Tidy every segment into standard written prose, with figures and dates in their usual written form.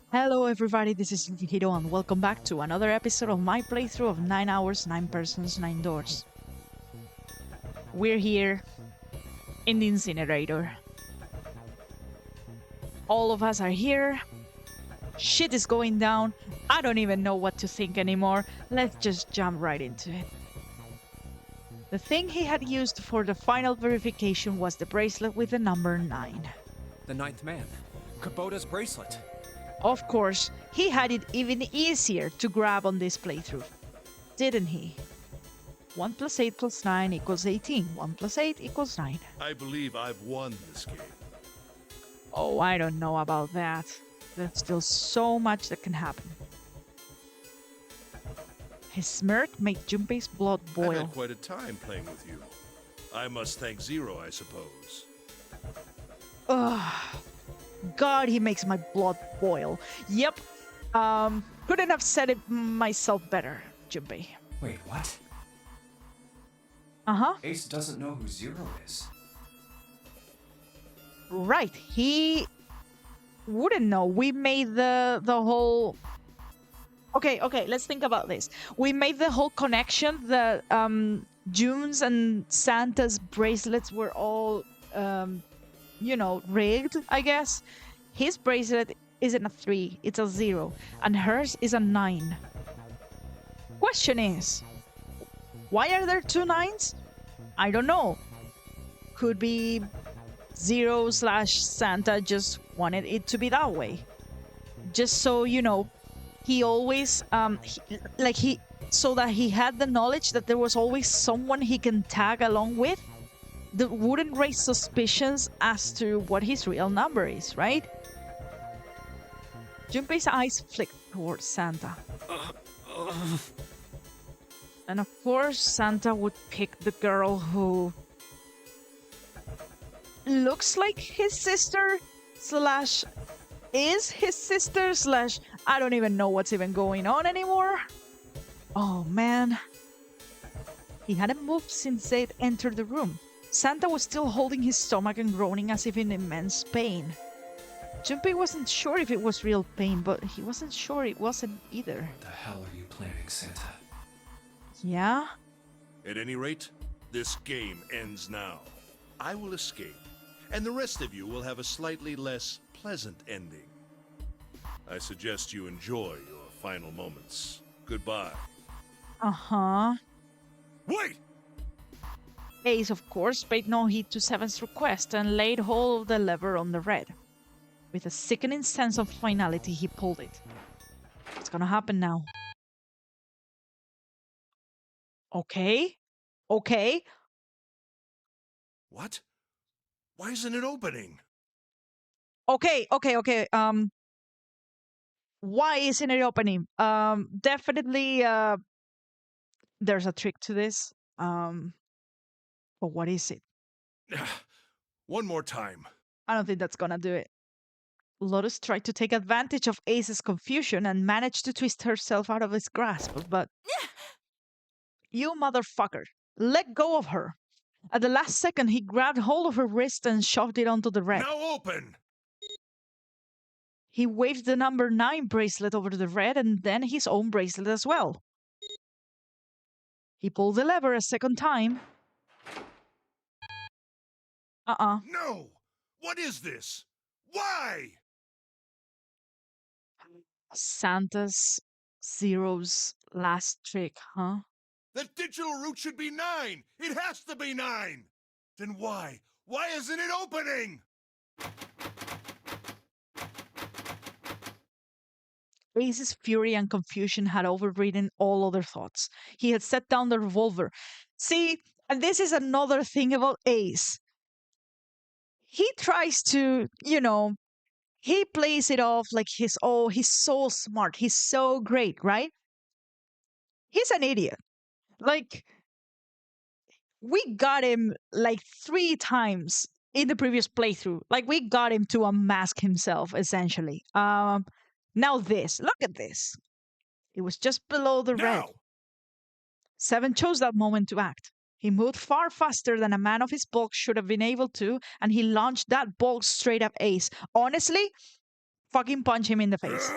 Hello everybody, this is Hiro and welcome back to another episode of my playthrough of 9 hours, 9 persons, 9 doors. We're here in the incinerator. All of us are here. Shit is going down. I don't even know what to think anymore. Let's just jump right into it. The thing he had used for the final verification was the bracelet with the number 9. The ninth man. Kubota's bracelet. Of course, he had it even easier to grab on this playthrough, didn't he? 1 plus 8 plus 9 equals 18. 1 plus 8 equals 9. I believe I've won this game. Oh, I don't know about that. There's still so much that can happen. His smirk made Junpei's blood I've boil. had quite a time playing with you. I must thank Zero, I suppose. Ugh. God, he makes my blood boil. Yep. Couldn't have said it myself better, Junpei. Wait, what? Uh-huh. Ace doesn't know who Zero is. Right. He wouldn't know. We made the whole... Okay, let's think about this. We made the whole connection that June's and Santa's bracelets were all rigged, I guess. His bracelet isn't a 3, it's a 0, and hers is a 9. Question is, why are there 2 9s? I don't know. Could be 0/Santa just wanted it to be that way. Just so, he always, so that he had the knowledge that there was always someone he can tag along with that wouldn't raise suspicions as to what his real number is, right? Junpei's eyes flicked towards Santa. And of course, Santa would pick the girl who looks like his sister slash is his sister slash I don't even know what's even going on anymore. Oh man. He hadn't moved since they'd entered the room. Santa was still holding his stomach and groaning as if in immense pain. Junpei wasn't sure if it was real pain, but he wasn't sure it wasn't either. What the hell are you planning, Santa? Yeah? At any rate, this game ends now. I will escape, and the rest of you will have a slightly less pleasant ending. I suggest you enjoy your final moments. Goodbye. Uh-huh. Wait! Ace, of course, paid no heed to Seven's request and laid hold of the lever on the red. With a sickening sense of finality, he pulled it. What's gonna happen now? Okay. What? Why isn't it opening? Okay. Why isn't it opening? Definitely, there's a trick to this. But what is it? One more time. I don't think that's gonna do it. Lotus tried to take advantage of Ace's confusion and managed to twist herself out of his grasp, but... You motherfucker! Let go of her! At the last second, he grabbed hold of her wrist and shoved it onto the red. Now open! He waved the number 9 bracelet over the red and then his own bracelet as well. He pulled the lever a second time. No! What is this? Why? Santa's Zero's last trick, huh? The digital root should be 9! It has to be 9! Then why? Why isn't it opening? Ace's fury and confusion had overridden all other thoughts. He had set down the revolver. See, and this is another thing about Ace. He tries to, he plays it off like he's so smart, he's so great, right? He's an idiot. Like, we got him like 3 times in the previous playthrough. Like, we got him to unmask himself, essentially. Now this. Look at this. It was just below the red. Now! Seven chose that moment to act. He moved far faster than a man of his bulk should have been able to, and he launched that bolt straight at Ace. Honestly, fucking punch him in the face.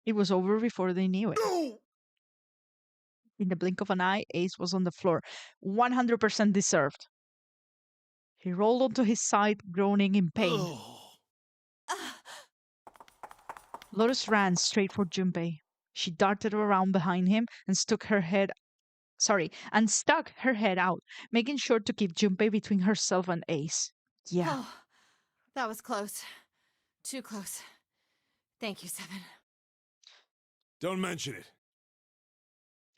It was over before they knew it. No! In the blink of an eye, Ace was on the floor. 100% deserved. He rolled onto his side, groaning in pain. Oh. Lotus ran straight for Junpei. She darted around behind him and stuck her head out, making sure to keep Junpei between herself and Ace. Yeah. Oh, that was close. Too close. Thank you, Seven. Don't mention it.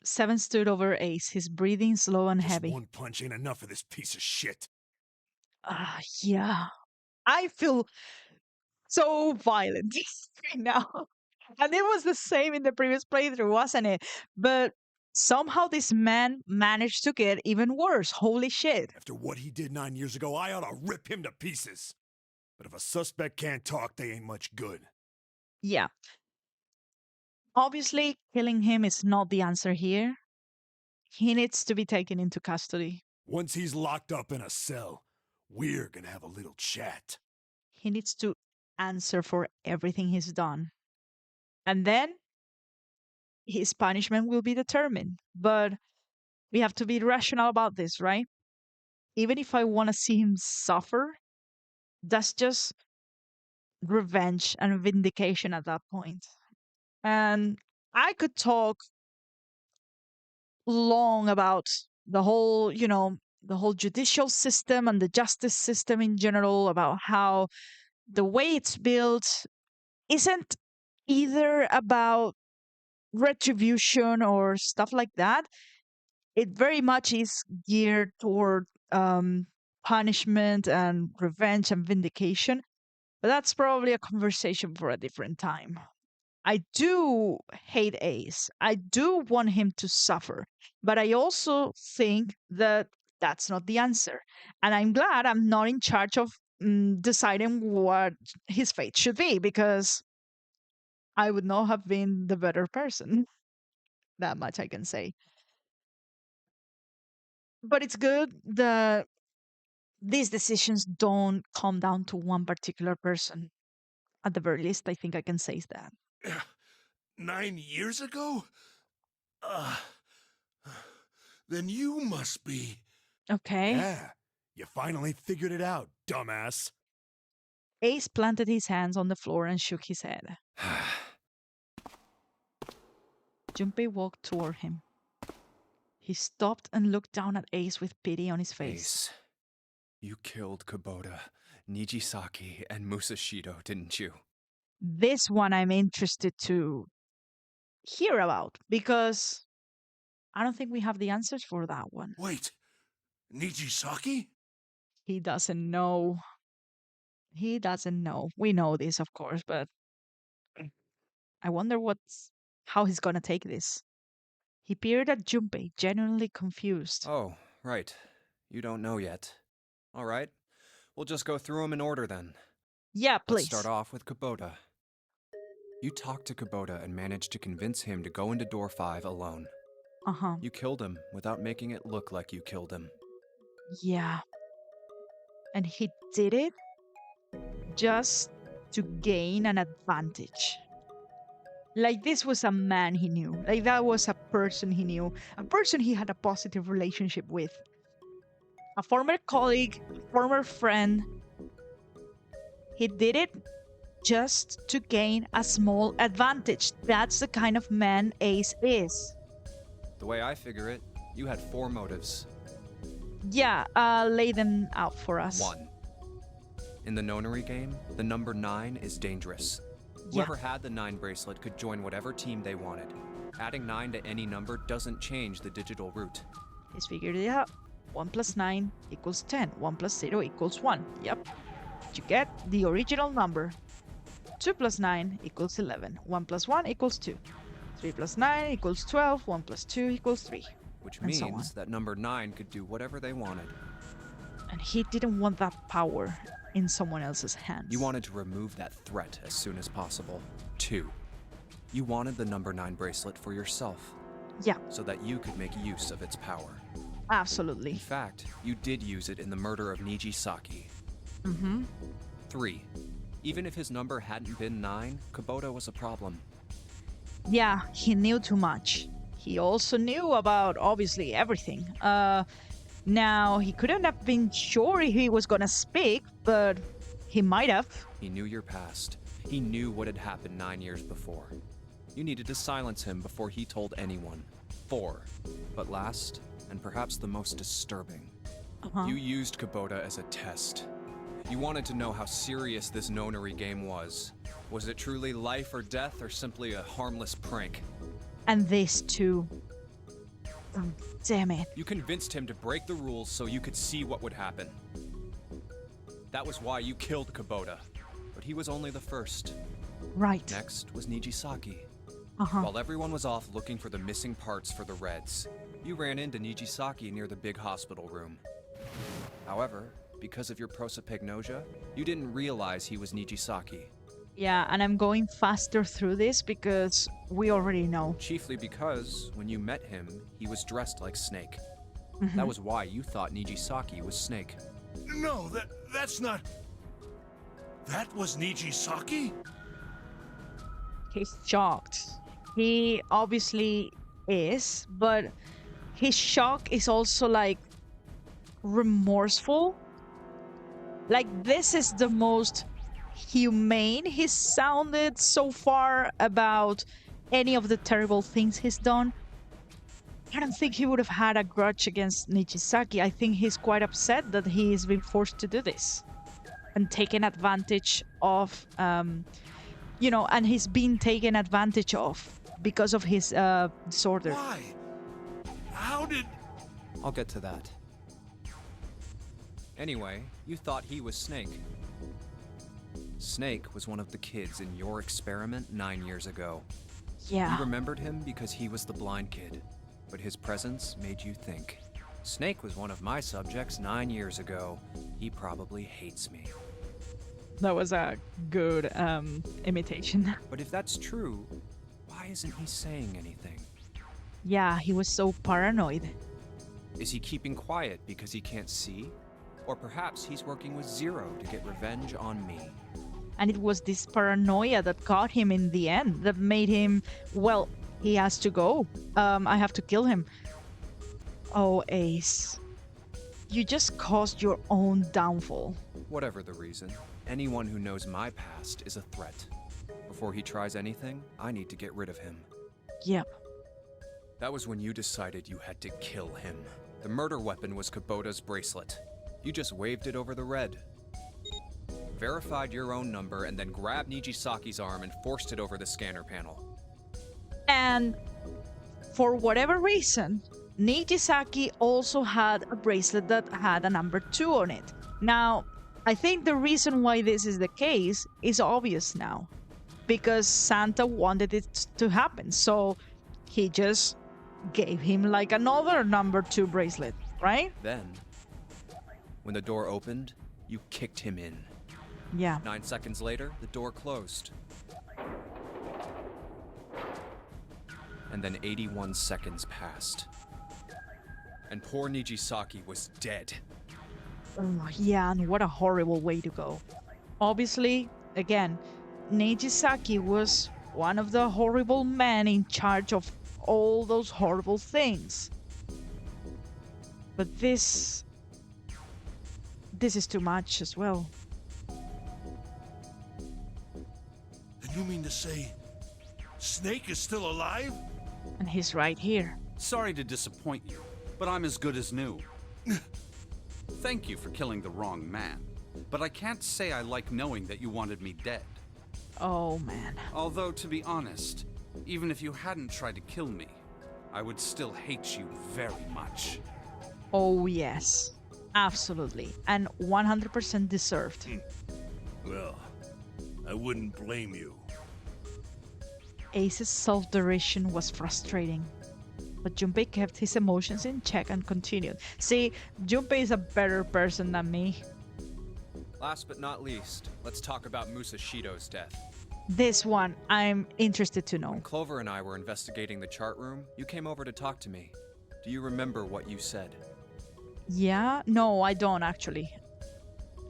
Seven stood over Ace, his breathing slow and Just heavy. one punch ain't enough for this piece of shit. Yeah. I feel so violent right now. And it was the same in the previous playthrough, wasn't it? But somehow this man managed to get even worse. Holy shit. After what he did 9 years ago, I ought to rip him to pieces. But if a suspect can't talk, they ain't much good. Yeah. Obviously, killing him is not the answer here. He needs to be taken into custody. Once he's locked up in a cell, we're gonna have a little chat. He needs to answer for everything he's done. And then his punishment will be determined. But we have to be rational about this, right? Even if I want to see him suffer, that's just revenge and vindication at that point. And I could talk long about the whole, the whole judicial system and the justice system in general, about how the way it's built isn't either about retribution or stuff like that. It very much is geared toward punishment and revenge and vindication. But that's probably a conversation for a different time. I do hate Ace. I do want him to suffer. But I also think that that's not the answer. And I'm glad I'm not in charge of deciding what his fate should be, because I would not have been the better person. That much I can say. But it's good that these decisions don't come down to one particular person. At the very least, I think I can say that. 9 years ago? Then you must be... Okay. Yeah, you finally figured it out, dumbass. Ace planted his hands on the floor and shook his head. Junpei walked toward him. He stopped and looked down at Ace with pity on his face. Ace, you killed Kubota, Nijisaki, and Musashido, didn't you? This one I'm interested to hear about, because I don't think we have the answers for that one. Wait, Nijisaki? He doesn't know. He doesn't know. We know this, of course, but I wonder how he's gonna take this. He peered at Junpei, genuinely confused. Oh, right. You don't know yet. All right. We'll just go through them in order then. Yeah, please. Let's start off with Kubota. You talked to Kubota and managed to convince him to go into door 5 alone. Uh-huh. You killed him without making it look like you killed him. Yeah. And he did it just to gain an advantage. Like, this was a man he knew. Like, that was a person he knew. A person he had a positive relationship with. A former colleague, former friend. He did it just to gain a small advantage. That's the kind of man Ace is. The way I figure it, you had 4 motives. Yeah, lay them out for us. 1. In the Nonary game, the number 9 is dangerous. Yeah. Whoever had the 9 bracelet could join whatever team they wanted. Adding 9 to any number doesn't change the digital route. He's figured it out. 1 plus 9 equals 10. 1 plus 0 equals 1. Yep. You get the original number. 2 plus 9 equals 11. 1 plus 1 equals 2. 3 plus 9 equals 12. 1 plus 2 equals 3. Which And so on. means that number 9 could do whatever they wanted. And he didn't want that power in someone else's hands. You wanted to remove that threat as soon as possible. 2. You wanted the number 9 bracelet for yourself, Yeah. so that you could make use of its power. Absolutely. In fact, you did use it in the murder of Nijisaki. 3. Even if his number hadn't been 9, Kubota was a problem. Yeah, he knew too much. He also knew about, obviously, everything. Now, he couldn't have been sure he was gonna speak, but he might have. He knew your past. He knew what had happened 9 years before. You needed to silence him before he told anyone. 4. But last, and perhaps the most disturbing, you used Kubota as a test. You wanted to know how serious this Nonary game was. Was it truly life or death, or simply a harmless prank? And this too. Oh, damn it. You convinced him to break the rules so you could see what would happen. That was why you killed Kubota. But he was only the first. Right. Next was Nijisaki. While everyone was off looking for the missing parts for the Reds, you ran into Nijisaki near the big hospital room. However, because of your prosopagnosia, you didn't realize he was Nijisaki. Yeah, and I'm going faster through this because we already know. Chiefly because, when you met him, he was dressed like Snake. That was why you thought Nijisaki was Snake. No, that's not... That was Nijisaki? He's shocked. He obviously is, but his shock is also like remorseful. Like, this is the most humane he's sounded so far about any of the terrible things he's done. I don't think he would have had a grudge against Nijisaki. I think he's quite upset that he's been forced to do this and taken advantage of, you know, and he's been taken advantage of because of his disorder. Why? How did... I'll get to that. Anyway, you thought he was Snake. Snake was one of the kids in your experiment 9 years ago. Yeah. You remembered him because he was the blind kid, but his presence made you think. Snake was one of my subjects 9 years ago. He probably hates me. That was a good imitation. But if that's true, why isn't he saying anything? Yeah, he was so paranoid. Is he keeping quiet because he can't see? Or perhaps he's working with Zero to get revenge on me. And it was this paranoia that got him in the end, that made him, well, he has to go. I have to kill him. Oh, Ace. You just caused your own downfall. Whatever the reason, anyone who knows my past is a threat. Before he tries anything, I need to get rid of him. Yep. That was when you decided you had to kill him. The murder weapon was Kubota's bracelet. You just waved it over the red. Verified your own number and then grabbed Nijisaki's arm and forced it over the scanner panel. And for whatever reason, Nijisaki also had a bracelet that had a number 2 on it. Now, I think the reason why this is the case is obvious now. Because Santa wanted it to happen, so he just gave him like another number 2 bracelet, right? Then, when the door opened, you kicked him in. Yeah. 9 seconds later, the door closed. And then 81 seconds passed. And poor Nijisaki was dead. Oh, yeah, and what a horrible way to go. Obviously, again, Nijisaki was one of the horrible men in charge of all those horrible things. But this is too much as well. Then you mean to say Snake is still alive? And he's right here. Sorry to disappoint you, but I'm as good as new. Thank you for killing the wrong man, but I can't say I like knowing that you wanted me dead. Oh, man. Although, to be honest, even if you hadn't tried to kill me, I would still hate you very much. Oh, yes. Absolutely. And 100% deserved. Well, I wouldn't blame you. Ace's self-derision was frustrating. But Junpei kept his emotions in check and continued. See, Junpei is a better person than me. Last but not least, let's talk about Musashido's death. This one, I'm interested to know. When Clover and I were investigating the chart room, you came over to talk to me. Do you remember what you said? Yeah? No, I don't actually.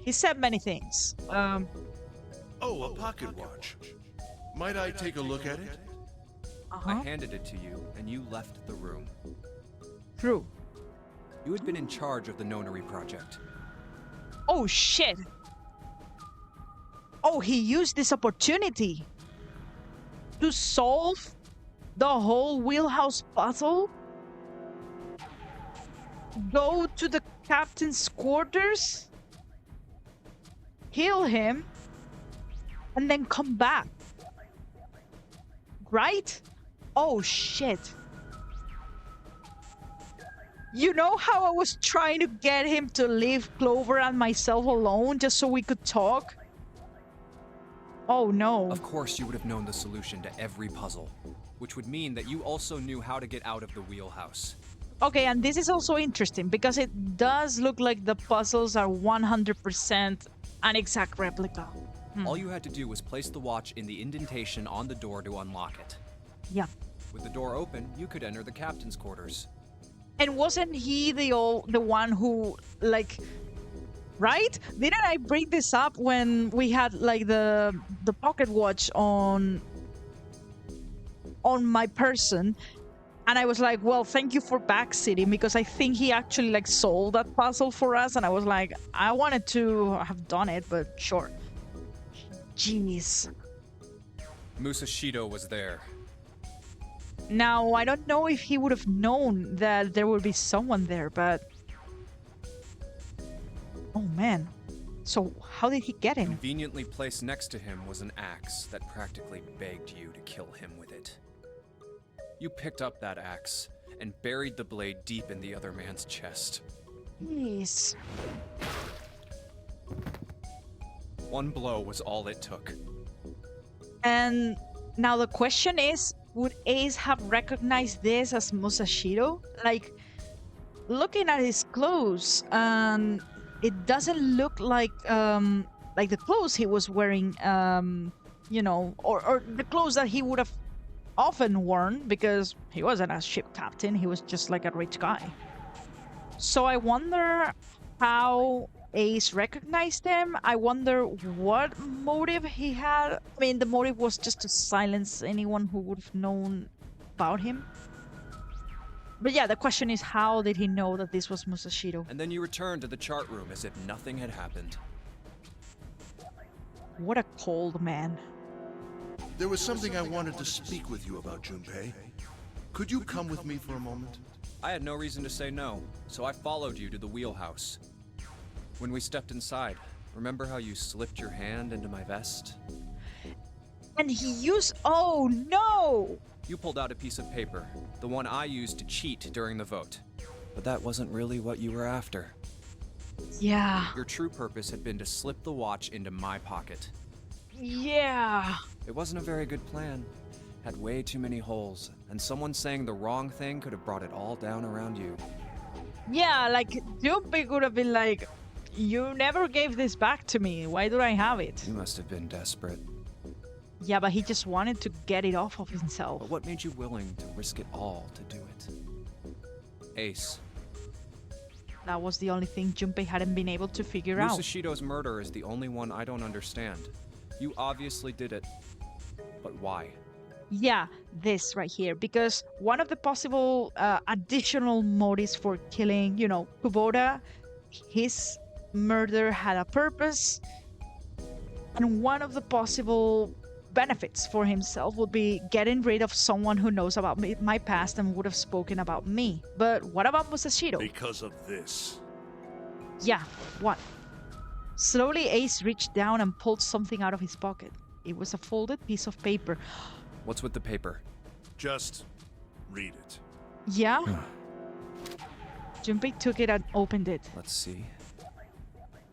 He said many things. Oh, a pocket watch. Might I take a look at it? I Uh-huh. handed it to you, and you left the room. True. You had been in charge of the Nonary project. Oh, shit. Oh, he used this opportunity to solve the whole wheelhouse puzzle? Go to the captain's quarters? Kill him? And then come back? Right? Oh, shit. You know how I was trying to get him to leave Clover and myself alone just so we could talk? Oh no. Of course, you would have known the solution to every puzzle, which would mean that you also knew how to get out of the wheelhouse. Okay, and this is also interesting because it does look like the puzzles are 100% an exact replica. All you had to do was place the watch in the indentation on the door to unlock it. Yeah. With the door open, you could enter the captain's quarters. And wasn't he the one who, like, right? Didn't I bring this up when we had like the pocket watch on my person? And I was like, well, thank you for backseating because I think he actually like solved that puzzle for us. And I was like, I wanted to have done it, but sure. Jeez. Musashido was there. Now, I don't know if he would have known that there would be someone there, but... Oh, man. So, how did he get in? Conveniently placed next to him was an axe that practically begged you to kill him with it. You picked up that axe and buried the blade deep in the other man's chest. Jeez. One blow was all it took. And now the question is, would Ace have recognized this as Musashido? Like, looking at his clothes, it doesn't look like the clothes he was wearing, you know, or the clothes that he would have often worn because he wasn't a ship captain. He was just like a rich guy. So I wonder how Ace recognized him. I wonder what motive he had. I mean, the motive was just to silence anyone who would have known about him. But yeah, the question is, how did he know that this was Musashido? And then you returned to the chart room as if nothing had happened. What a cold man. There was something I wanted to speak with you about, Junpei. Could you come with me for a moment? I had no reason to say no, so I followed you to the wheelhouse. When we stepped inside, remember how you slipped your hand into my vest? And he used... Oh, no! You pulled out a piece of paper, the one I used to cheat during the vote. But that wasn't really what you were after. Yeah. Your true purpose had been to slip the watch into my pocket. Yeah. It wasn't a very good plan. Had way too many holes, and someone saying the wrong thing could have brought it all down around you. Yeah, like, Junpei could have been like, you never gave this back to me. Why do I have it? You must have been desperate. Yeah, but he just wanted to get it off of himself. But what made you willing to risk it all to do it? Ace. That was the only thing Junpei hadn't been able to figure out. Musashido's murder is the only one I don't understand. You obviously did it. But why? Yeah, this right here. Because one of the possible additional motives for killing, you know, Kubota, his murder had a purpose. And one of the possible benefits for himself would be getting rid of someone who knows about my past and would have spoken about me. But what about Musashido? Because of this. Yeah, what? Slowly, Ace reached down and pulled something out of his pocket. It was a folded piece of paper. What's with the paper? Just read it. Yeah? Junpei took it and opened it. Let's see.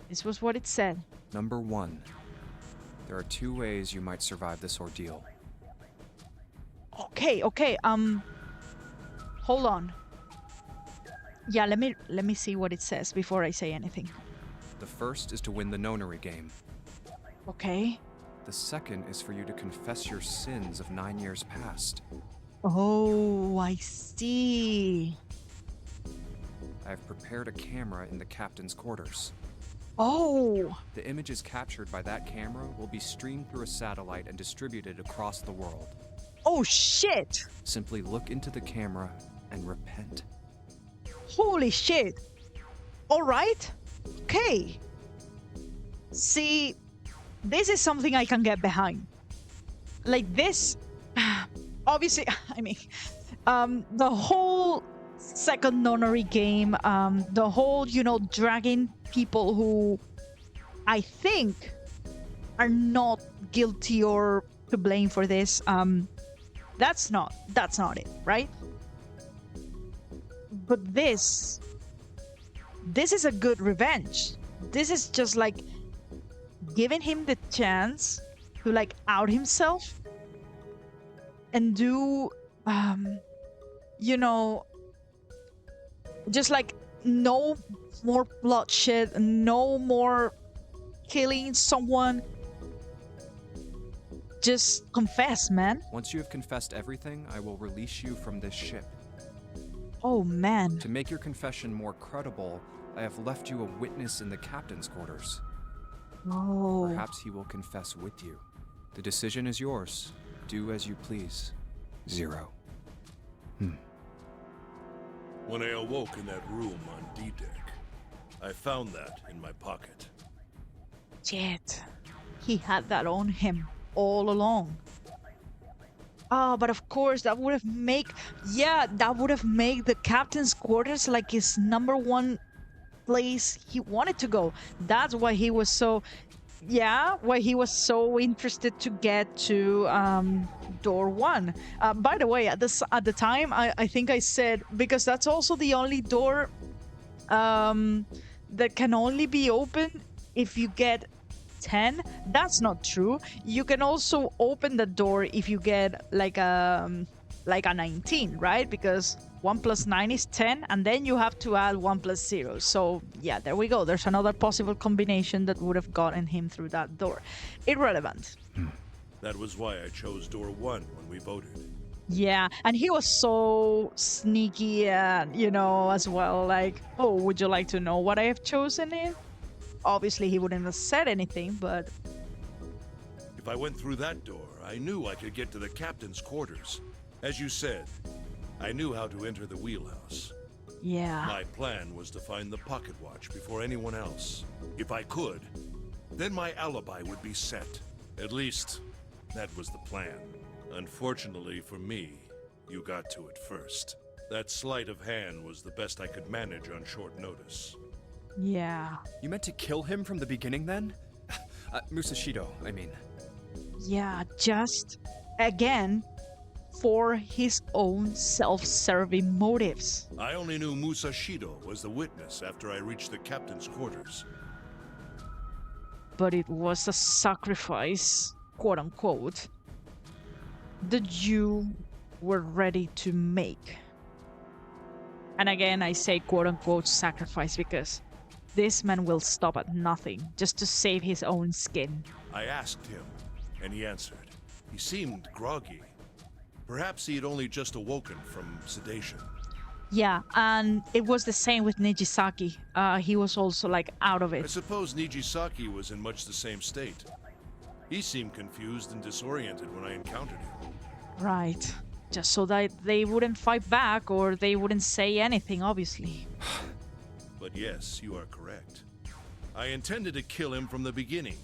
This was what it said. Number 1. There are 2 ways you might survive this ordeal. Okay, hold on. Yeah, let me see what it says before I say anything. The first is to win the Nonary Game. Okay. The second is for you to confess your sins of 9 years past. Oh, I see. I have prepared a camera in the captain's quarters. Oh, The images captured by that camera will be streamed through a satellite and distributed across the world. oh shit. Simply look into the camera and repent. Holy shit. All right. Okay. See, this is something I can get behind. Like this, obviously, I mean, the whole second Nonary game, the whole, dragging people who I think are not guilty or to blame for this, that's not it, right? But this is a good revenge. This is just like giving him the chance to like out himself and do just like no more bloodshed, no more killing someone. Just confess, man. Once you have confessed everything, I will release you from this ship. Oh man. To make your confession more credible, I have left you a witness in the captain's quarters. Oh. Perhaps he will confess with you. The decision is yours. Do as you please. Zero. When I awoke in that room on D-Deck, I found that in my pocket. Shit. He had that on him all along. Oh, but of course that would have made the captain's quarters like his number one place he wanted to go. That's why he was so interested to get to door 1. By the way, at the time I think I said, because that's also the only door that can only be open if you get 10. That's not true. You can also open the door if you get like a 19, right? Because 1 plus 9 is 10, and then you have to add 1 plus 0. So yeah, there we go. There's another possible combination that would have gotten him through that door. Irrelevant. That was why I chose door 1 when we voted. Yeah, and he was so sneaky, as well. Like, oh, would you like to know what I have chosen here? Obviously, he wouldn't have said anything, but... If I went through that door, I knew I could get to the captain's quarters. As you said, I knew how to enter the wheelhouse. Yeah. My plan was to find the pocket watch before anyone else. If I could, then my alibi would be set. At least, that was the plan. Unfortunately for me, you got to it first. That sleight of hand was the best I could manage on short notice. Yeah. You meant to kill him from the beginning then? Musashido, I mean. Yeah, just, again, for his own self-serving motives. I only knew Musashido was the witness after I reached the captain's quarters. But it was a sacrifice, quote-unquote, that you were ready to make. And again, I say quote-unquote sacrifice because this man will stop at nothing just to save his own skin. I asked him, and he answered. He seemed groggy. Perhaps he had only just awoken from sedation. Yeah, and it was the same with Nijisaki. He was also like out of I it. suppose Nijisaki was in much the same state. He seemed confused and disoriented when I encountered him. Right. Just so that they wouldn't fight back or they wouldn't say anything, obviously. But yes, you are correct. I intended to kill him from the beginning,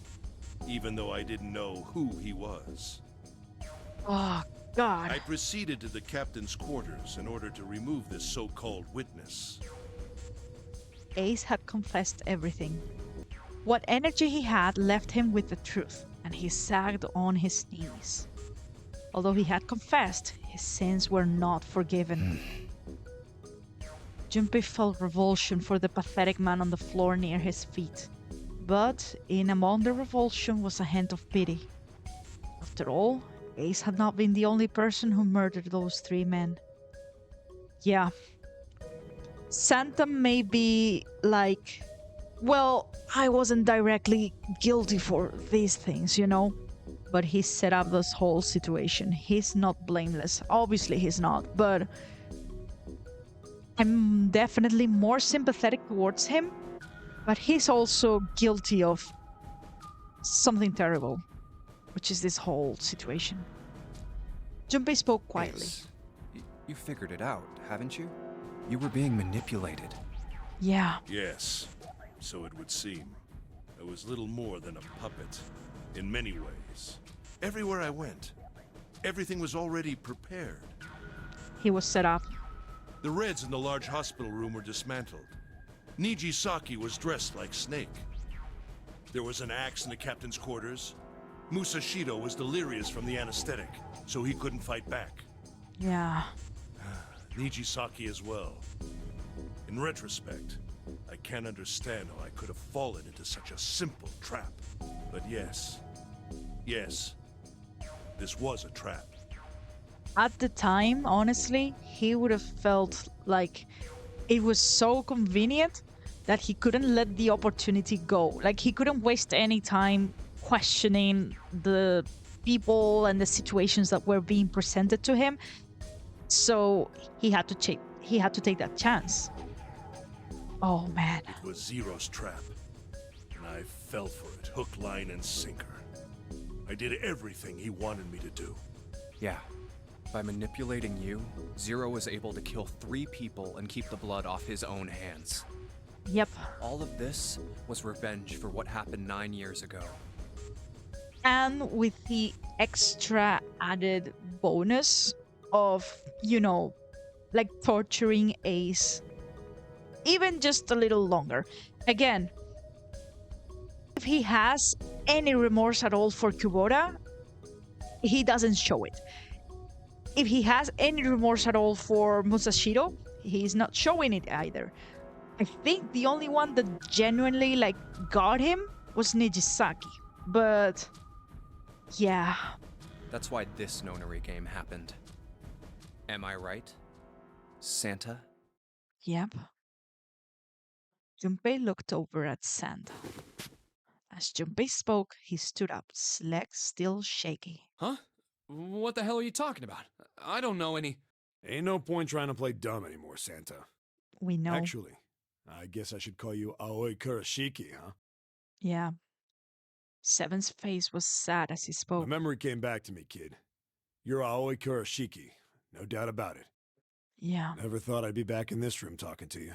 even though I didn't know who he was. Oh, God. I proceeded to the captain's quarters in order to remove this so-called witness. Ace had confessed everything. What energy he had left him with the truth, and he sagged on his knees. Although he had confessed, his sins were not forgiven. Junpei felt revulsion for the pathetic man on the floor near his feet. But in among the revulsion was a hint of pity. After all, Ace had not been the only person who murdered those 3 men. Yeah. Santa may be like, well, I wasn't directly guilty for these things, But he set up this whole situation. He's not blameless. Obviously he's not, but I'm definitely more sympathetic towards him, but he's also guilty of something terrible, which is this whole situation. Junpei spoke quietly. Ace, you figured it out, haven't you? You were being manipulated. Yeah. Yes, so it would seem. I was little more than a puppet, in many ways. Everywhere I went, everything was already prepared. He was set up. The Reds in the large hospital room were dismantled. Nijisaki was dressed like Snake. There was an axe in the captain's quarters. Musashido was delirious from the anesthetic, so he couldn't fight back. Yeah. Nijisaki as well. In retrospect, I can't understand how I could have fallen into such a simple trap. But yes, this was a trap. At the time, honestly, he would have felt like it was so convenient that he couldn't let the opportunity go. Like, he couldn't waste any time questioning the people and the situations that were being presented to him. So he had to take that chance. Oh man. It was Zero's trap, and I fell for it, hook, line, and sinker. I did everything he wanted me to do. Yeah. By manipulating you, Zero was able to kill 3 people and keep the blood off his own hands. Yep. All of this was revenge for what happened 9 years ago. And with the extra added bonus of, you know, like torturing Ace even just a little longer. Again, if he has any remorse at all for Kubota, he doesn't show it. If he has any remorse at all for Musashido, he's not showing it either. I think the only one that genuinely like got him was Nijisaki. But yeah. That's why this Nonary game happened. Am I right, Santa? Yep. Junpei looked over at Santa. As Junpei spoke, he stood up, his legs still shaky. Huh? What the hell are you talking about? I don't know any... Ain't no point trying to play dumb anymore, Santa. We know. Actually, I guess I should call you Aoi Kurashiki, huh? Yeah. Seven's face was sad as he My spoke. memory came back to me, kid. You're Aoi Kurashiki, no doubt about it. Yeah. Never thought I'd be back in this room talking to you.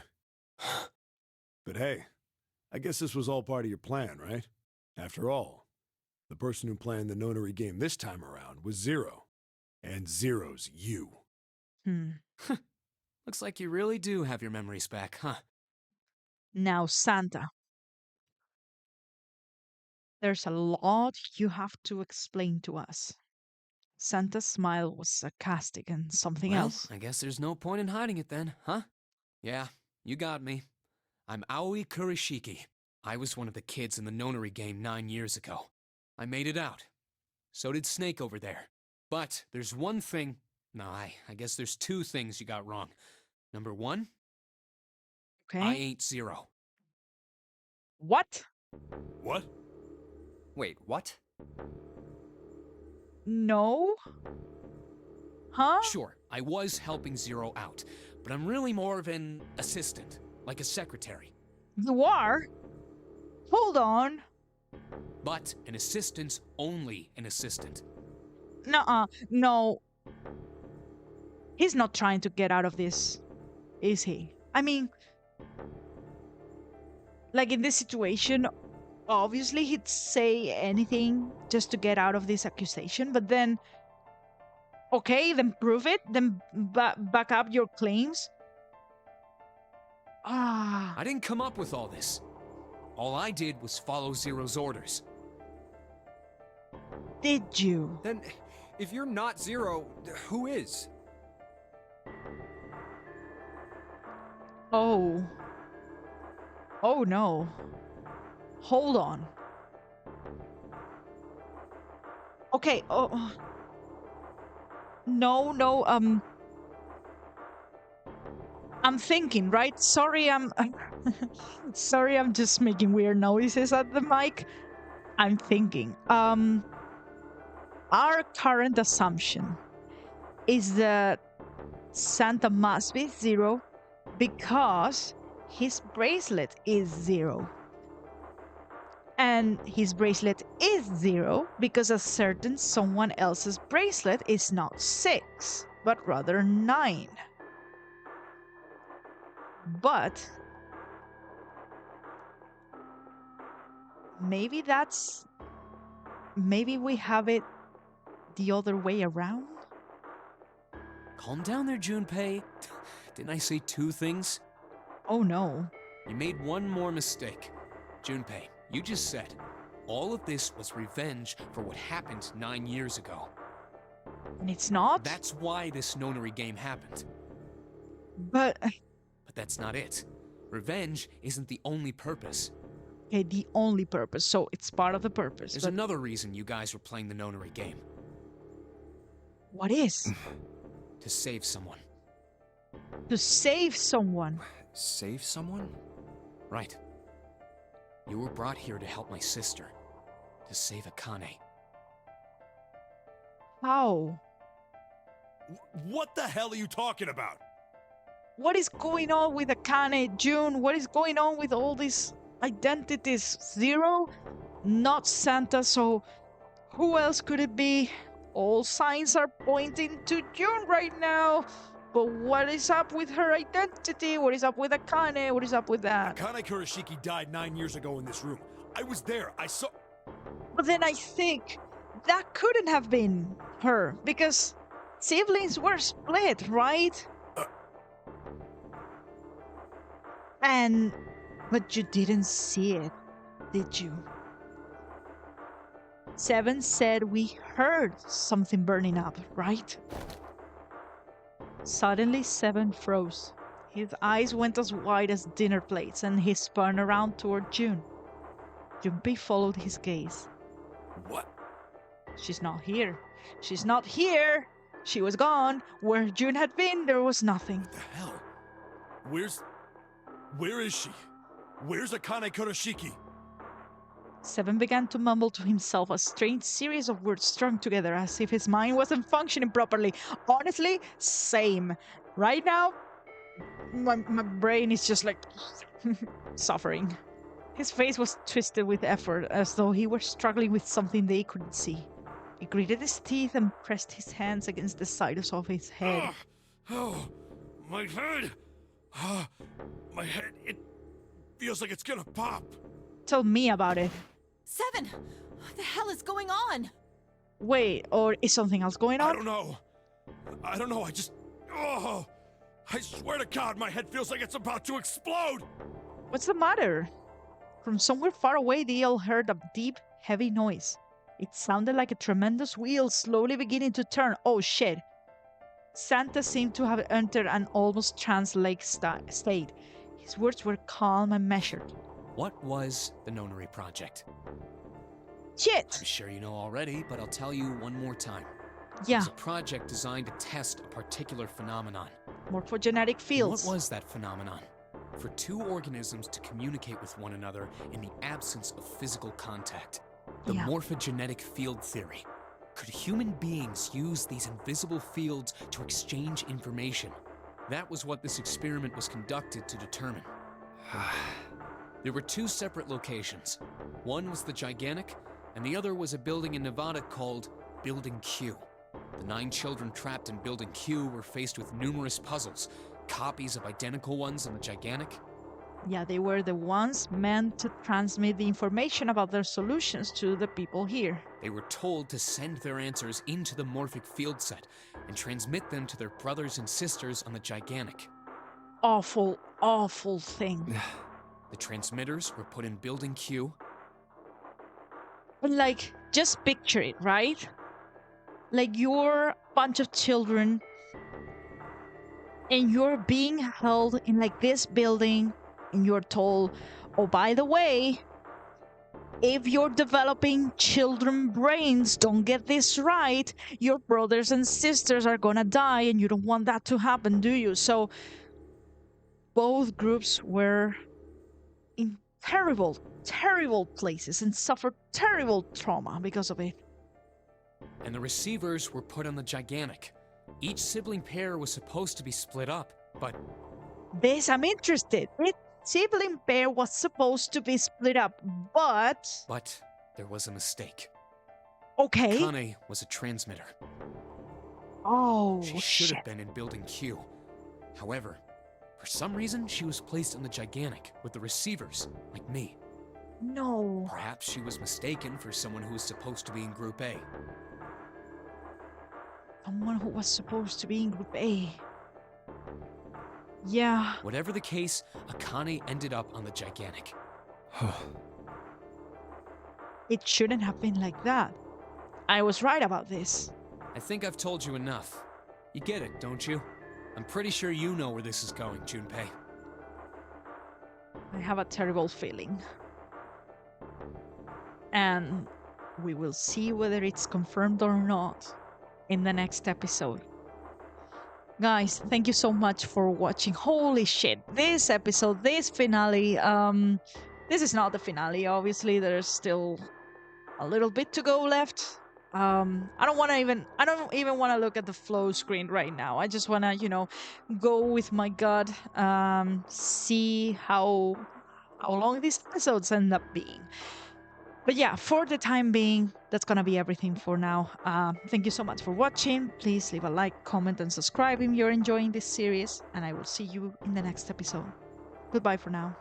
But hey, I guess this was all part of your plan, right? After all, the person who planned the Nonary game this time around was Zero. And Zero's you. Looks like you really do have your memories back, huh? Now, Santa. There's a lot you have to explain to us. Santa's smile was sarcastic and something Well, else. I guess there's no point in hiding it then, huh? Yeah, you got me. I'm Aoi Kurashiki. I was one of the kids in the Nonary game 9 years ago. I made it out. So did Snake over there. But there's one thing... No, I guess there's 2 things you got wrong. Number 1, Okay. I ain't Zero. What? What? Wait, what? No? Huh? Sure, I was helping Zero out, but I'm really more of an assistant, like a secretary. You are? Hold on. But an assistant's only an assistant. Nuh-uh. No. He's not trying to get out of this, is he? I mean, like in this situation, obviously he'd say anything just to get out of this accusation, but then, okay, then prove it, then back up your claims. I didn't come up with all this. All I did was follow Zero's orders. Did you? Then, if you're not Zero, who is? Oh. Oh no. Hold on. Okay, oh. No, I'm thinking, right? Sorry, sorry, I'm just making weird noises at the mic. I'm thinking. Our current assumption is that Santa must be Zero, Because his bracelet is 0. And his bracelet is 0 because a certain someone else's bracelet is not 6, but rather 9. But maybe we have it the other way around? Calm down there, Junpei. Didn't I say 2 things? Oh no. You made one more mistake. Junpei, you just said all of this was revenge for what happened 9 years ago. And it's not? That's why this Nonary game happened. But But that's not it. Revenge isn't the only purpose. okay, the only purpose. So it's part of the purpose. There's But another reason you guys were playing the Nonary game. what is? To save someone. To save someone. Save someone? Right. You were brought here to help my sister. To save Akane. How? What the hell are you talking about? What is going on with Akane, June? What is going on with all these identities? 0? Not Santa, so who else could it be? All signs are pointing to June right now. But what is up with her identity? What is up with Akane? What is up with that? Akane Kurashiki died 9 years ago in this room. I was there. I saw... But then I think that couldn't have been her because siblings were split, right? But you didn't see it, did you? 7 said we heard something burning up, right? Suddenly 7 froze. His eyes went as wide as dinner plates and he spun around toward June. Junpei followed his gaze. What? She's not here. She's not here! She was gone. Where June had been, there was nothing. The hell? Where is she? Where's Akane Kurashiki? 7 began to mumble to himself a strange series of words strung together as if his mind wasn't functioning properly. Honestly, same. Right now, my brain is just like suffering. His face was twisted with effort, as though he were struggling with something they couldn't see. He gritted his teeth and pressed his hands against the sides of his head. Oh, my head! My head, it feels like it's gonna pop. Tell me about it. 7! What the hell is going on? Wait, or is something else going on? I don't know, I just... Oh! I swear to God, my head feels like it's about to explode! What's the matter? From somewhere far away, they all heard a deep, heavy noise. It sounded like a tremendous wheel slowly beginning to turn. Oh shit. Santa seemed to have entered an almost trance-like state. His words were calm and measured. What was the Nonary Project? Shit! I'm sure you know already, but I'll tell you one more time. It Yeah, was a project designed to test a particular phenomenon. morphogenetic And fields. what was that phenomenon? For 2 organisms to communicate with one another in the absence of physical contact. The Yeah. morphogenetic field theory. Could human beings use these invisible fields to exchange information? That was what this experiment was conducted to determine. There were 2 separate locations. One was the Gigantic, and the other was a building in Nevada called Building Q. The 9 children trapped in Building Q were faced with numerous puzzles, copies of identical ones in the Gigantic. Yeah, they were the ones meant to transmit the information about their solutions to the people here. They were told to send their answers into the morphic field set and transmit them to their brothers and sisters on the Gigantic. Awful, awful thing. The transmitters were put in Building Q. But like, just picture it, right? Like you're a bunch of children and you're being held in like this building and you're told, oh, by the way, if you're developing children brains, don't get this right, your brothers and sisters are gonna die and you don't want that to happen, do you? So both groups were in terrible, terrible places and suffered terrible trauma because of it. And the receivers were put on the Gigantic. Each sibling pair was supposed to be split up, but This I'm interested. Its sibling pair was supposed to be split up, but But there was a mistake. okay. Akane was a transmitter. Oh She should shit. have been in Building Q. However, for some reason, she was placed in the Gigantic with the receivers, like me. No. Perhaps she was mistaken for someone who was supposed to be in Group A. Someone who was supposed to be in Group A. Yeah. Whatever the case, Akane ended up on the Gigantic. It shouldn't have been like that. I was right about this. I think I've told you enough. You get it, don't you? I'm pretty sure you know where this is going, Junpei. I have a terrible feeling. And we will see whether it's confirmed or not in the next episode. Guys, thank you so much for watching. Holy shit, this episode, this finale, this is not the finale, obviously. There's still a little bit to go left. I don't even want to look at the flow screen right now. I just want to, go with my gut, see how long these episodes end up being. But yeah, for the time being, that's gonna be everything for now. Thank you so much for watching. Please leave a like, comment, and subscribe if you're enjoying this series, and I will see you in the next episode. Goodbye for now.